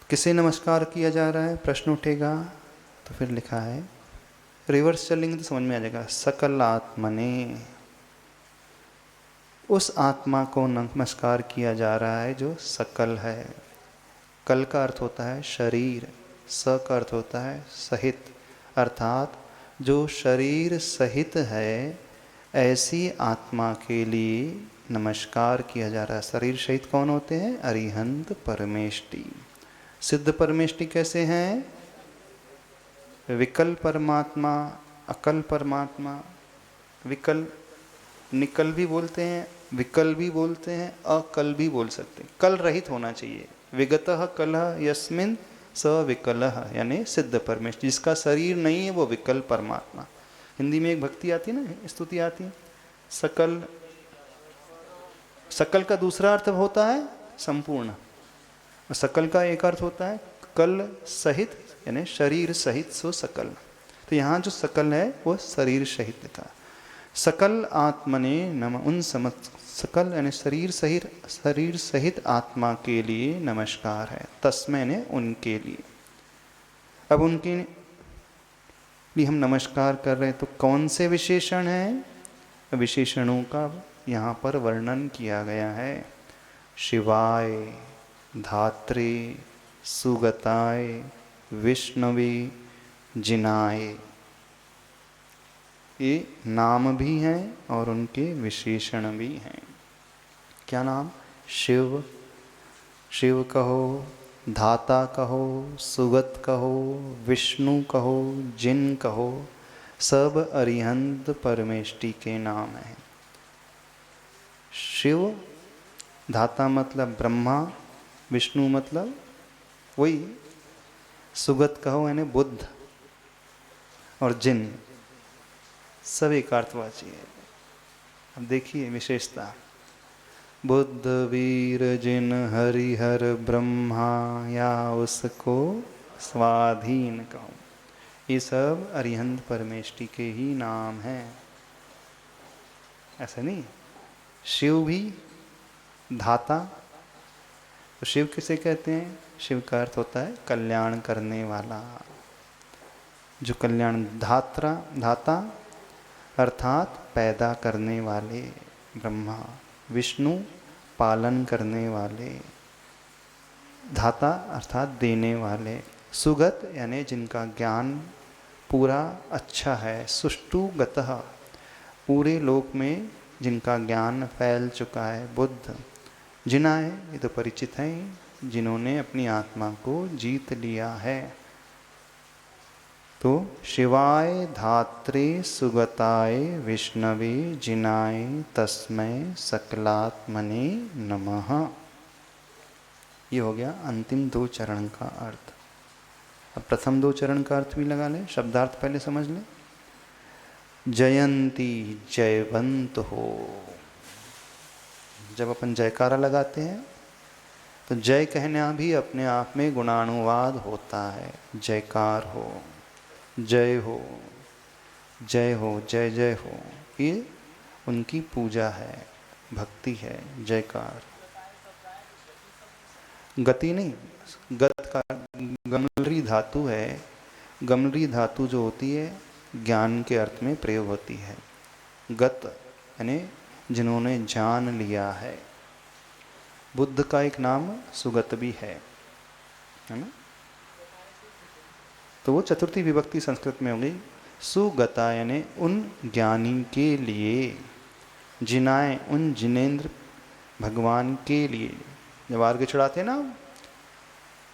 किसे नमस्कार किया जा रहा है, प्रश्न उठेगा तो फिर लिखा है, रिवर्स चलेंगे तो समझ में आ जाएगा। सकल आत्मने, उस आत्मा को नमस्कार किया जा रहा है जो सकल है। कल का अर्थ होता है शरीर, स का अर्थ होता है सहित, अर्थात जो शरीर सहित है ऐसी आत्मा के लिए नमस्कार किया जा रहा है। शरीर सहित कौन होते हैं, अरिहंत परमेष्टि। सिद्ध परमेष्टि कैसे हैं, विकल परमात्मा, अकल परमात्मा। विकल, निकल भी बोलते हैं, विकल भी बोलते हैं, अकल भी बोल सकते हैं। कल रहित होना चाहिए। विगतः कलह यस्मिन स विकलः, यानी सिद्ध परमेष्टि, जिसका शरीर नहीं है वो विकल परमात्मा। हिंदी में एक भक्ति आती है ना, स्तुति आती है, सकल। सकल का दूसरा अर्थ होता है संपूर्ण, और सकल का एक अर्थ होता है कल सहित, यानी शरीर सहित, सो सकल। तो यहाँ जो सकल है वो शरीर सहित का। सकल आत्मने नमः, उन सकल यानी शरीर सहित आत्मा के लिए नमस्कार है। तस्मै ने उनके लिए। अब उनके लिए हम नमस्कार कर रहे हैं तो कौन से विशेषण हैं, विशेषणों का यहाँ पर वर्णन किया गया है। शिवाय, धात्रे, सुगताय, विष्णवे, जिनाय, ये नाम भी हैं और उनके विशेषण भी हैं। क्या नाम, शिव, शिव कहो, धाता कहो, सुगत कहो, विष्णु कहो, जिन कहो, सब अरिहंत परमेष्टि के नाम हैं। शिव, धाता मतलब ब्रह्मा, विष्णु मतलब वही, सुगत कहो यानी बुद्ध, और जिन, सब एक अर्थवाची है। अब देखिए विशेषता, बुद्ध, वीर, जिन, हरिहर, ब्रह्मा या उसको स्वाधीन कहो, ये सब अरिहंत परमेष्टि के ही नाम हैं। ऐसा नहीं, शिव भी धाता, तो शिव किसे कहते हैं, शिव का अर्थ होता है कल्याण करने वाला, जो कल्याण, धाता अर्थात पैदा करने वाले ब्रह्मा, विष्णु पालन करने वाले, धाता अर्थात देने वाले, सुगत यानी जिनका ज्ञान पूरा अच्छा है, सुष्टु गतः पूरे लोक में जिनका ज्ञान फैल चुका है, बुद्ध जिनाए ये तो परिचित हैं, जिन्होंने अपनी आत्मा को जीत लिया है। तो शिवाय धात्रे सुगताय विष्णवे जिनाय तस्मै सकलात्मने नमः। ये हो गया अंतिम 2 चरण का अर्थ। अब प्रथम 2 चरण का अर्थ भी लगा लें, शब्दार्थ पहले समझ लें। जयंती जयवंत हो, जब अपन जयकारा लगाते हैं तो जय कहना भी अपने आप में गुणानुवाद होता है। जयकार हो, जय हो, जय हो, जय जय हो, ये उनकी पूजा है, भक्ति है। जयकार गति नहीं, गत का गमलरी धातु है। गमलरी धातु जो होती है ज्ञान के अर्थ में प्रयोग होती है। गत यानी जिन्होंने जान लिया है। बुद्ध का एक नाम सुगत भी है ना। तो वो चतुर्थी विभक्ति संस्कृत में होगी। सुगता यानी उन ज्ञानी के लिए, जिनाए उन जिनेन्द्र भगवान के लिए। जब अर्घ्य चढ़ाते हैं ना,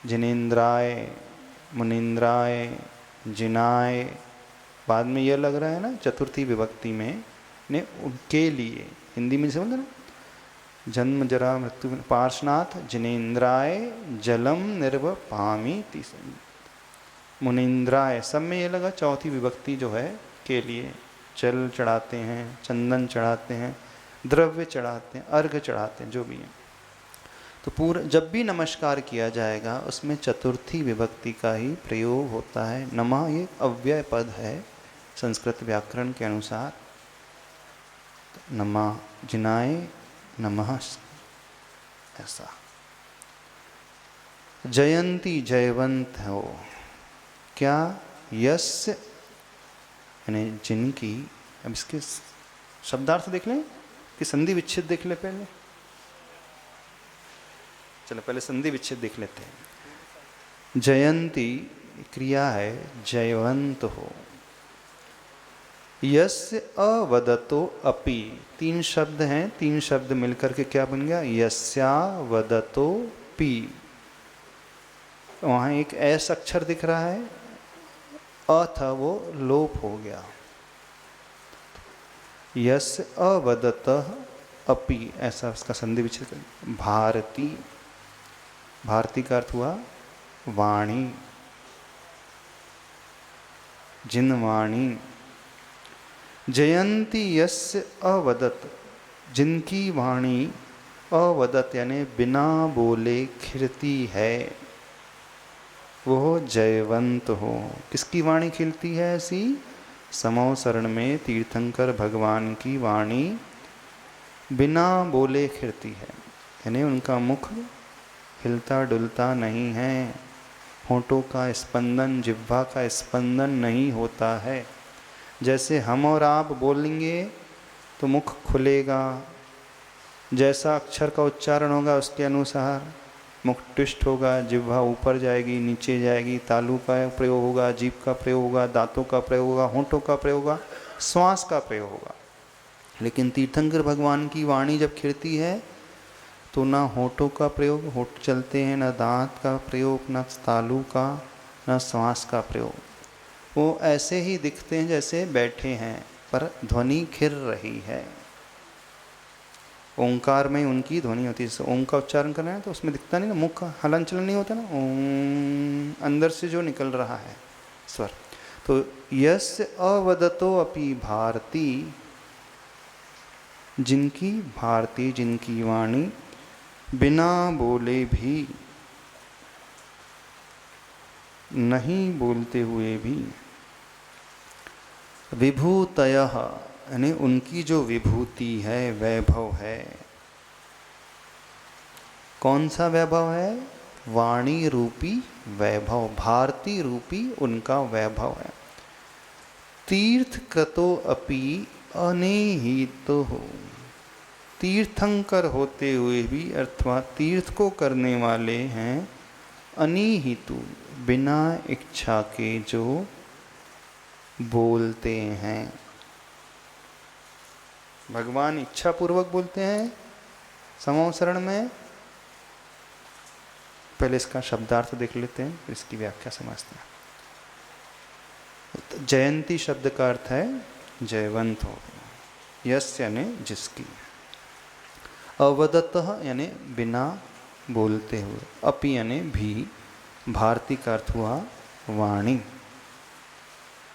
जिनेन्द्राय, मुनिन्द्राय, जिनाय, बाद में यह लग रहा है ना चतुर्थी विभक्ति में, ने उनके लिए। हिंदी में समझ ना, जन्म जरा मृत्यु पार्श्वनाथ जिनेन्द्राय जलम निर्वपामी तीसरी, मुनिन्द्राय, सब में ये लगा चौथी विभक्ति जो है के लिए। जल चढ़ाते हैं, चंदन चढ़ाते हैं, द्रव्य चढ़ाते हैं, अर्घ्य चढ़ाते हैं, जो भी है। तो पूरा जब भी नमस्कार किया जाएगा उसमें चतुर्थी विभक्ति का ही प्रयोग होता है। नमः ये अव्यय पद है संस्कृत व्याकरण के अनुसार। नमः जिनाय नमः, ऐसा। जयंती जयवंत हो, क्या यस्य यानी जिनकी। अब इसके शब्दार्थ देख लें कि संधि विच्छेद देख ले पहले। चलो पहले संधि विच्छेद देख लेते हैं। जयंती क्रिया है, जयवंत हो। यस्य अवदतो अपि, 3 शब्द हैं, 3 शब्द मिलकर के क्या बन गया, यस्यावदतो पि। वहाँ एक एस अक्षर दिख रहा है, अ था वो लोप हो गया। यस्य अवदतः अपि, ऐसा उसका संधि विच्छेद कर। भारती, भारती का अर्थ हुआ वाणी, जिनवाणी। जयंती यस्य अवदत, जिनकी वाणी अवदत यानी बिना बोले खिलती है, वो जयवंत हो। किसकी वाणी खिलती है ऐसी, समो शरण में तीर्थंकर भगवान की वाणी बिना बोले खिलती है, यानी उनका मुख हिलता डुलता नहीं है, होठों का स्पंदन, जिह्वा का स्पंदन नहीं होता है। जैसे हम और आप बोलेंगे तो मुख खुलेगा, जैसा अक्षर का उच्चारण होगा उसके अनुसार मुख ट्विस्ट होगा, जिह्वा ऊपर जाएगी, नीचे जाएगी, तालु का प्रयोग होगा, जीभ का प्रयोग होगा, दांतों का प्रयोग होगा, होठों का प्रयोग होगा, श्वास का प्रयोग होगा। लेकिन तीर्थंकर भगवान की वाणी जब खिलती है तो ना होठों का प्रयोग, होठ चलते हैं, ना दांत का प्रयोग, ना तालु का, ना श्वास का प्रयोग। वो ऐसे ही दिखते हैं जैसे बैठे हैं, पर ध्वनि खिर रही है। ओंकार में उनकी ध्वनि होती है। जैसे ओम का उच्चारण करना है तो उसमें दिखता नहीं ना, मुख का हलन चलन नहीं होता ना, ओम अंदर से जो निकल रहा है स्वर। तो यस्य अवदतो अपि भारती, जिनकी भारती, जिनकी वाणी बिना बोले भी, नहीं बोलते हुए भी, विभूतयः यानी उनकी जो विभूति है, वैभव है। कौन सा वैभव है, वाणी रूपी वैभव, भारती रूपी उनका वैभव है। तीर्थ कृतो अपि अनेहितो हो, तीर्थंकर होते हुए भी, अर्थात तीर्थ को करने वाले हैं अनिहितु, बिना इच्छा के जो बोलते हैं। भगवान इच्छा पूर्वक बोलते हैं समावसरण में। पहले इसका शब्दार्थ देख लेते हैं, फिर इसकी व्याख्या समझते हैं। जयंती शब्द का अर्थ है जयवंत हो, यस यानी जिसकी, अवदतः यानी बिना बोलते हुए, अपि यानी भी, भारती का अर्थ हुआ वाणी,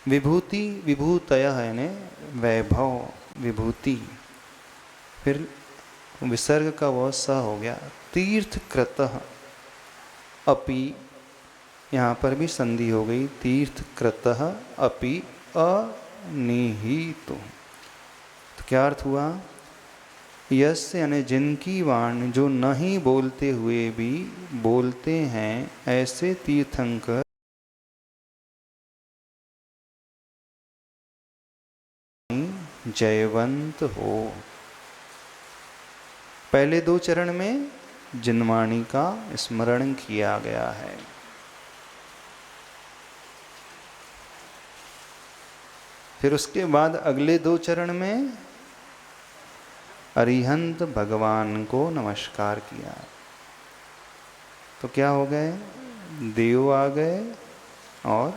विभूति विभूतय यानी वैभव विभूति, फिर विसर्ग का वह स हो गया, तीर्थकृतः, अपि यहाँ पर भी संधि हो गई, तीर्थकृतः अपि अनिहितो। तो क्या अर्थ हुआ? यस यानी जिनकी वाणी, जो नहीं बोलते हुए भी बोलते हैं, ऐसे तीर्थंकर जयवंत हो। पहले दो चरण में जिनवाणी का स्मरण किया गया है। फिर उसके बाद अगले दो चरण में अरिहंत भगवान को नमस्कार किया। तो क्या हो गए? देव आ गए और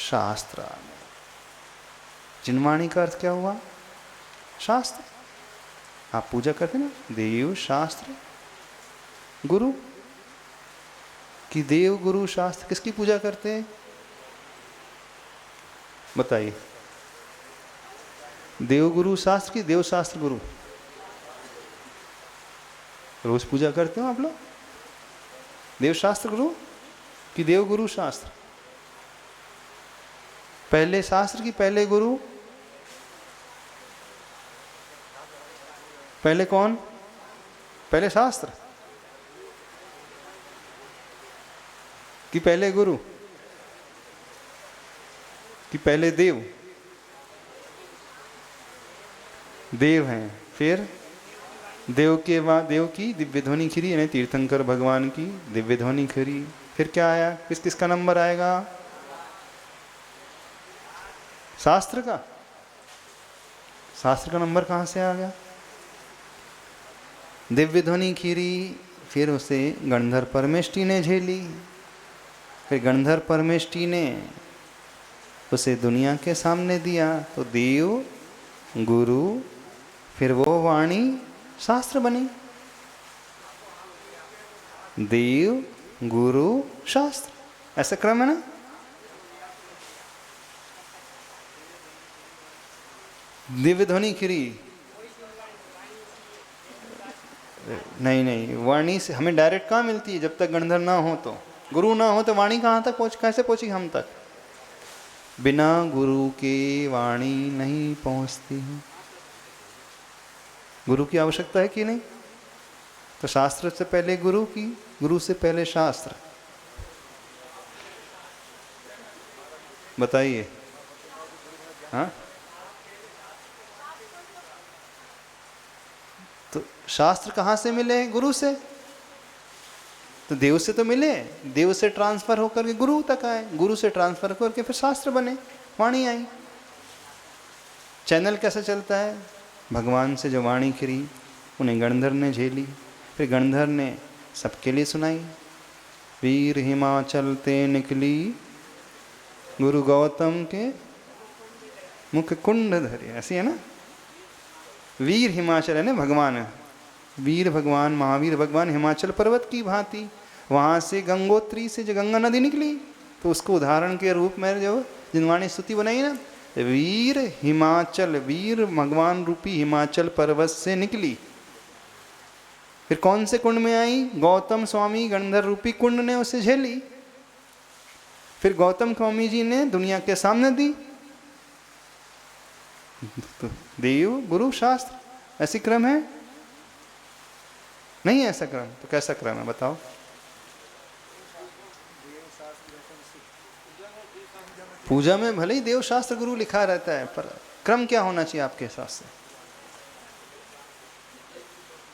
शास्त्र आ गए। जिनवाणी का अर्थ क्या हुआ? शास्त्र। आप पूजा करते ना, देव शास्त्र गुरु कि देव गुरु शास्त्र, किसकी पूजा करते हैं बताइए? देव गुरु शास्त्र की देव शास्त्र गुरु? रोज पूजा करते हो आप लोग? देव शास्त्र गुरु कि देव गुरु शास्त्र? पहले शास्त्र की पहले गुरु? पहले कौन? पहले शास्त्र कि पहले गुरु कि पहले देव? देव हैं, फिर देव के बाद देव की दिव्य ध्वनि खिरी, यानी तीर्थंकर भगवान की दिव्य ध्वनि खिरी। फिर क्या आया? किस किस का नंबर आएगा? शास्त्र का। शास्त्र का नंबर कहां से आ गया? दिव्य ध्वनि खिरी, फिर उसे गणधर परमेष्टि ने झेली, फिर गणधर परमेष्टि ने उसे दुनिया के सामने दिया। तो देव गुरु, फिर वो वाणी शास्त्र बनी। देव गुरु शास्त्र, ऐसा क्रम है ना? दिव्य ध्वनि खिरी, नहीं नहीं, वाणी से हमें डायरेक्ट कहाँ मिलती है? जब तक गणधर ना हो, तो गुरु ना हो तो वाणी कहाँ तक पहुँच, कैसे पहुँची हम तक? बिना गुरु के वाणी नहीं पहुँचती है। गुरु की आवश्यकता है कि नहीं? तो शास्त्र से पहले गुरु की, गुरु से पहले शास्त्र। बताइए। हाँ, तो शास्त्र कहाँ से मिले? गुरु से। तो देव से तो मिले, देव से ट्रांसफर होकर के गुरु तक आए, गुरु से ट्रांसफर होकर के फिर शास्त्र बने, वाणी आई। चैनल कैसे चलता है? भगवान से जो वाणी खिरी, उन्हें गणधर ने झेली, फिर गणधर ने सबके लिए सुनाई। वीर हिमाचल ते निकली, गुरु गौतम के मुख कुंड धरे, ऐसी है ना? वीर हिमाचल है ना भगवान, वीर भगवान, महावीर भगवान हिमाचल पर्वत की भांति, वहाँ से गंगोत्री से जो गंगा नदी निकली, तो उसको उदाहरण के रूप में जो जिनवाणी स्तुति बनाई ना, वीर हिमाचल, वीर भगवान रूपी हिमाचल पर्वत से निकली। फिर कौन से कुंड में आई? गौतम स्वामी गणधर रूपी कुंड ने उसे झेली। फिर गौतम स्वामी जी ने दुनिया के सामने दी। तो देव गुरु शास्त्र, ऐसी क्रम है? नहीं है ऐसा क्रम। तो कैसा क्रम है बताओ? पूजा में भले ही देव शास्त्र गुरु लिखा रहता है, पर क्रम क्या होना चाहिए आपके हिसाब से?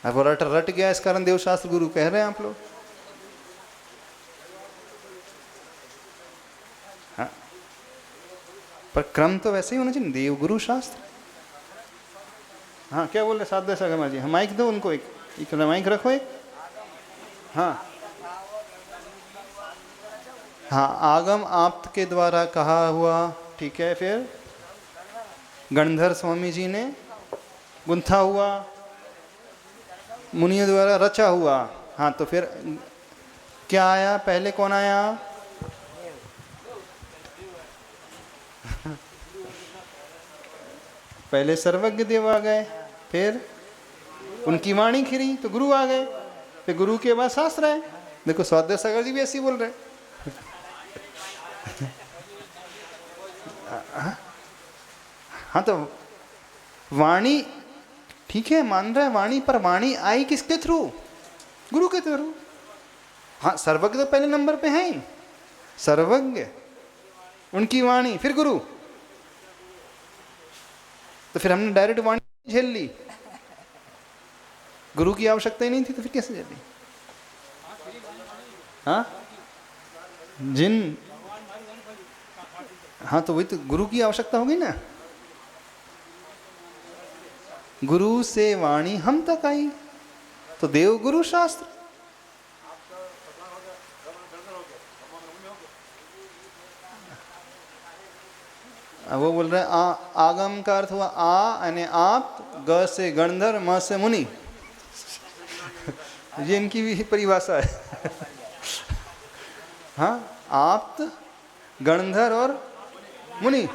अब रट गया, इस कारण देव शास्त्र गुरु कह रहे हैं आप लोग। पर क्रम तो वैसे ही होना चाहिए, देव गुरु शास्त्र। हाँ क्या बोल रहे साधु शर्मा जी? माइक दो उनको, एक माइक रखो एक। हाँ हाँ, आगम आप्त के द्वारा कहा हुआ, ठीक है। फिर गणधर स्वामी जी ने गुंथा हुआ, मुनियों द्वारा रचा हुआ। हाँ तो फिर क्या आया? पहले कौन आया? पहले सर्वज्ञ देव आ गए, फिर उनकी वाणी खिरी तो गुरु आ गए, फिर गुरु के बाद शास्त्र है। देखो स्वाध्याय सागर जी भी ऐसे ही बोल रहे। हाँ तो वाणी ठीक है, मान रहा है वाणी, पर वाणी आई किसके थ्रू? गुरु के थ्रू। हाँ सर्वज्ञ तो पहले नंबर पे है ही, सर्वज्ञ, उनकी वाणी, फिर गुरु। तो फिर हमने डायरेक्ट वाणी झेल ली, गुरु की आवश्यकता ही नहीं थी, तो फिर कैसे झेली? हाँ जिन, हाँ तो वही तो गुरु की आवश्यकता होगी ना। गुरु से वाणी हम तक आई, तो देव गुरु शास्त्र। वो बोल रहे आगम का अर्थ हुआ आ यानी आप, ग से गणधर, म से मुनि। ये इनकी भी परिभाषा है। हाँ आप्त, गणधर और मुनि।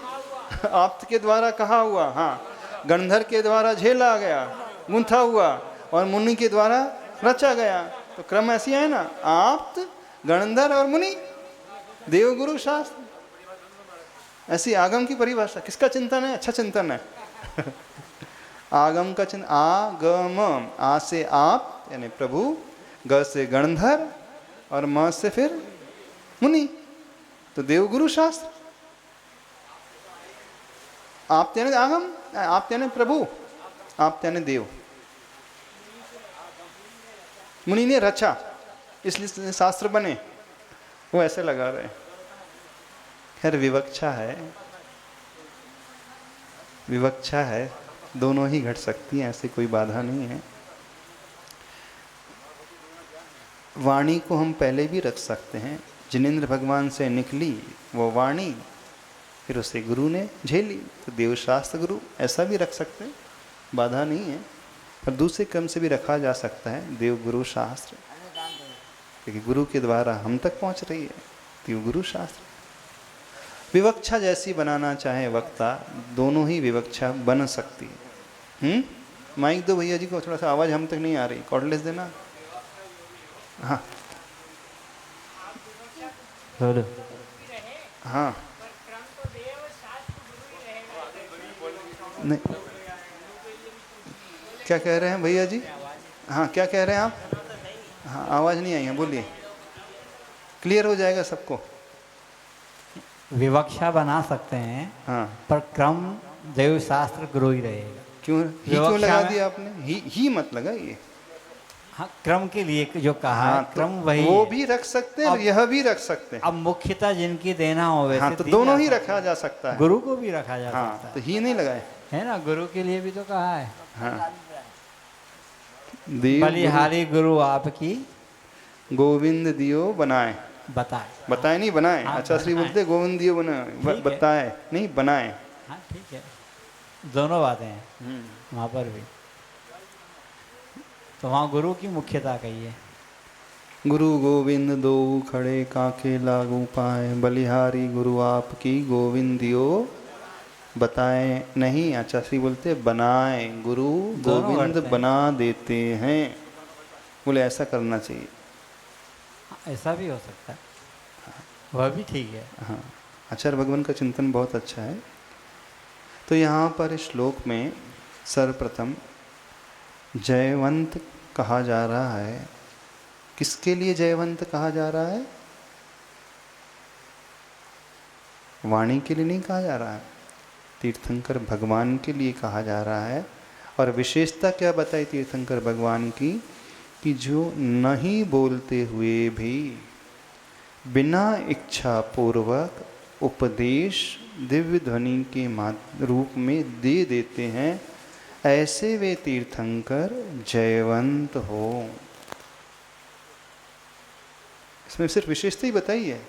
आप्त के द्वारा कहा हुआ, हाँ गणधर के द्वारा झेला गया, गुंथा हुआ, और मुनि के द्वारा रचा गया। तो क्रम ऐसी है ना, आप्त, गणधर और मुनि, देवगुरु शास्त्र। ऐसी आगम की परिभाषा। किसका चिंतन है? अच्छा चिंतन है। आगम का चिंतन, आगम, आ से आप यानी प्रभु, ग से गणधर और म से फिर मुनि, तो देवगुरु शास्त्र। आप यानी आगम, आप यानी प्रभु, आप यानी देव, मुनि ने रचा, इसलिए शास्त्र बने। वो ऐसे लगा रहे। खैर विवक्षा है, विवक्षा है, दोनों ही घट सकती हैं, ऐसे कोई बाधा नहीं है। वाणी को हम पहले भी रख सकते हैं। जिनेंद्र भगवान से निकली वो वाणी, फिर उसे गुरु ने झेली, तो देवशास्त्र गुरु, ऐसा भी रख सकते हैं, बाधा नहीं है। पर दूसरे क्रम से भी रखा जा सकता है देव गुरु शास्त्र, क्योंकि गुरु के द्वारा हम तक पहुंच रही है देव गुरु शास्त्र। विवक्षा जैसी बनाना चाहे वक्ता, दोनों ही विवक्षा बन सकती है। माइक दो भैया जी को, थोड़ा सा आवाज़ हम तक नहीं आ रही, कॉर्डलेस देना। हाँ हाँ नहीं, क्या कह रहे हैं भैया जी? हाँ क्या कह रहे हैं आप? हाँ आवाज़ नहीं आई है, बोलिए, क्लियर हो जाएगा सबको। विवक्षा बना सकते हैं, हाँ पर क्रम देव शास्त्र गुरु ही रहेगा। क्यों लगा दिया आपने? ही मत लगाइए। हाँ क्रम के लिए जो कहा, हाँ, क्रम वही वो है। भी रख सकते हैं और यह भी रख सकते हैं। अब मुख्यता जिनकी देना हो वैसे हाँ तो दोनों ही रखा जा सकता है। गुरु को भी रखा जा हाँ, सकता तो ही नहीं लगाए है ना, गुरु के लिए भी तो कहा है। हाँ बलिहारी गुरु आपकी गोविंद दियो बनाए, बताए नहीं बनाए। हाँ, अच्छा श्री बोलते गोविंद दियो बनाए, बताए नहीं बनाए। हाँ ठीक है, दोनों बातें हैं वहाँ पर भी। तो वहाँ गुरु की मुख्यता कही है। गुरु गोविंद दो खड़े काके लागू पाए, बलिहारी गुरु आपकी गोविंद दियो बताए नहीं। अच्छा श्री बोलते बनाए, गुरु गोविंद बना देते हैं। बोले ऐसा करना चाहिए। ऐसा भी हो सकता है, वह भी ठीक है। हाँ आचार्य भगवान का चिंतन बहुत अच्छा है। तो यहाँ पर इस श्लोक में सर्वप्रथम जयवंत कहा जा रहा है। किसके लिए जयवंत कहा जा रहा है? वाणी के लिए नहीं कहा जा रहा है, तीर्थंकर भगवान के लिए कहा जा रहा है। और विशेषता क्या बताई तीर्थंकर भगवान की, कि जो नहीं बोलते हुए भी बिना इच्छा पूर्वक उपदेश दिव्य ध्वनि के रूप में दे देते हैं, ऐसे वे तीर्थंकर जयवंत हो। इसमें सिर्फ विशेषता ही बताई है।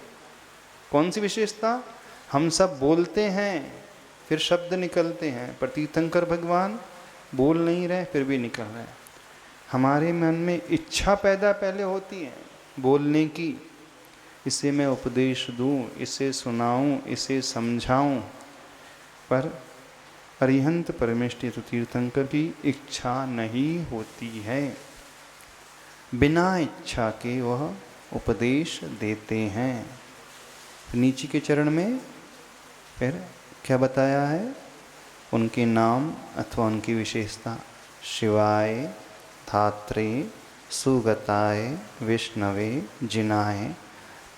कौन सी विशेषता? हम सब बोलते हैं फिर शब्द निकलते हैं, पर तीर्थंकर भगवान बोल नहीं रहे फिर भी निकल रहे हैं। हमारे मन में इच्छा पैदा पहले होती है बोलने की, इसे मैं उपदेश दूं, इसे सुनाऊं, इसे समझाऊं, पर अरिहंत परमेष्टि तो तीर्थंकर की इच्छा नहीं होती है, बिना इच्छा के वह उपदेश देते हैं। नीचे के चरण में फिर क्या बताया है? उनके नाम अथवा उनकी विशेषता। शिवाय, धात्रे, सुगताय, विष्णवे, जिनाय,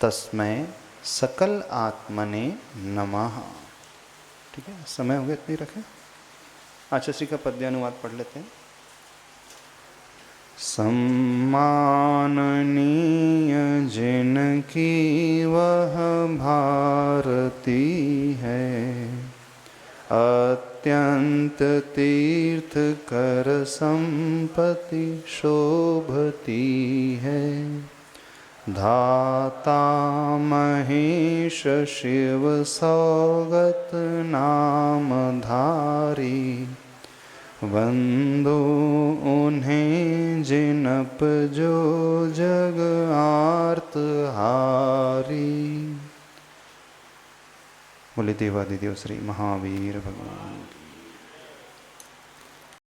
तस्मै सकल आत्मने नमः। ठीक है, समय हो गया, इतनी रखें। आचार्य श्री का पद्यानुवाद पढ़ लेते हैं। सम्माननीय जिनकी वह भारती है, अत्यंत तीर्थ कर संपत्ति शोभती है। धाता महेश शिव सौगत नामधारी, वंदो उन्हें जिनप जो जग आर्त हारी। बोले देवादिदेव श्री महावीर भगवान।